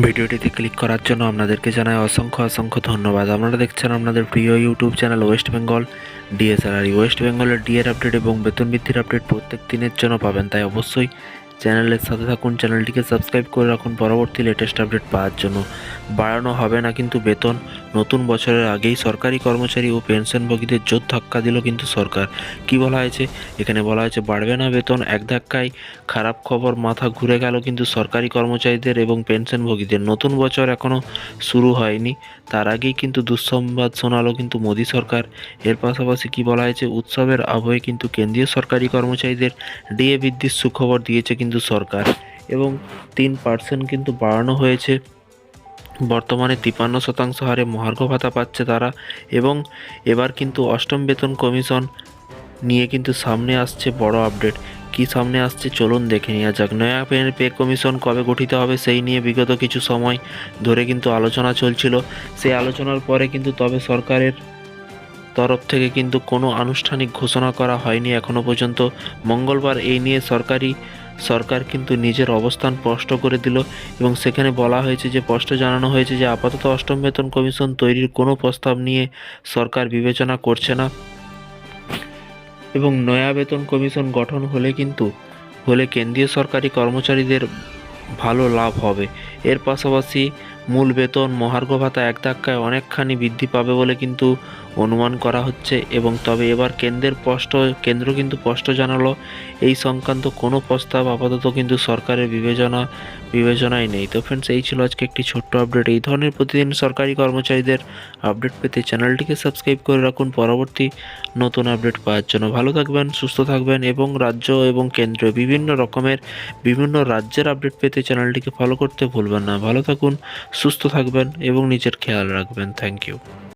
ভিডিওটিতে ক্লিক করার জন্য আপনাদেরকে জানাই অসংখ্য ধন্যবাদ। আপনারা দেখছেন আপনাদের প্রিয় YouTube channel West Bengal DSRR. West বেঙ্গলের ডিএর আপডেট এবং বেতন বৃদ্ধির আপডেট প্রত্যেক দিনের জন্য পাবেন, তাই অবশ্যই চ্যানেলের সাথে থাকুন, চ্যানেলটিকে সাবস্ক্রাইব করে রাখুন পরবর্তী লেটেস্ট আপডেট পাওয়ার জন্য। বাড়ানো হবে না কিন্তু বেতন, নতুন বছরের আগেই সরকারি কর্মচারী ও পেনশনভোগীদের জোর ধাক্কা দিল কিন্তু সরকার। কি বলা হয়েছে এখানে? বলা হয়েছে বাড়বে না বেতন, এক ধাক্কায় খারাপ খবর, মাথা ঘুরে গেল কিন্তু সরকারি কর্মচারীদের এবং পেনশনভোগীদের। নতুন বছর এখনও শুরু হয়নি, তার আগেই কিন্তু দুঃসংবাদ শোনালো কিন্তু মোদী সরকার। এর পাশাপাশি কি বলা হয়েছে? উৎসবের আবহে কিন্তু কেন্দ্রীয় সরকারি কর্মচারীদের ডিএ বৃদ্ধির সুখবর দিয়েছে কিন্তু সরকার, এবং 3% কিন্তু বাড়ানো হয়েছে। বর্তমানে 53% হারে মহার্ঘ ভাতা পাচ্ছে তারা, এবং এবার কিন্তু অষ্টম বেতন কমিশন নিয়ে কিন্তু সামনে আসছে বড় আপডেট। কি সামনে আসছে চলুন দেখে নেওয়া যাক। নয়া পে কমিশন কবে গঠিত হবে সেই নিয়ে বিগত কিছু সময় ধরে কিন্তু আলোচনা চলছিল। সেই আলোচনার পরে কিন্তু তবে সরকারের তরফ থেকে কিন্তু কোনো আনুষ্ঠানিক ঘোষণা করা হয়নি এখনও পর্যন্ত। মঙ্গলবার এই নিয়ে সরকার কিন্তু নিজের অবস্থান স্পষ্ট করে দিল, এবং সেখানে বলা হয়েছে যে স্পষ্ট জানানো হয়েছে যে আপাতত অষ্টম বেতন কমিশন তৈরির কোনো প্রস্তাব নিয়ে সরকার বিবেচনা করছে না, এবং নয়া বেতন কমিশন গঠন হলে কেন্দ্রীয় সরকারি কর্মচারীদের ভালো লাভ হবে। এর পাশাপাশি মূল বেতন, মহার্ঘ ভাতা এক ধাক্কায় অনেকখানি বৃদ্ধি পাবে বলে কিন্তু অনুমান করা হচ্ছে। এবং তবে এবার কেন্দ্র কিন্তু স্পষ্ট জানালো এই সংক্রান্ত কোনো প্রস্তাব আপাতত কিন্তু সরকারের বিবেচনায় নেই। তো ফ্রেন্ডস, এই ছিল আজকে একটি ছোট্ট আপডেট। এই ধরনের প্রতিদিন সরকারি কর্মচারীদের আপডেট পেতে চ্যানেলটিকে সাবস্ক্রাইব করে রাখুন পরবর্তী নতুন আপডেট পাওয়ার জন্য। ভালো থাকবেন, সুস্থ থাকবেন, এবং রাজ্য এবং কেন্দ্র বিভিন্ন রাজ্যের আপডেট পেতে চ্যানেলটিকে ফলো করতে ভুলবেন না। ভালো থাকুন, সুস্থ থাকবেন এবং নিজের খেয়াল রাখবেন। Thank you.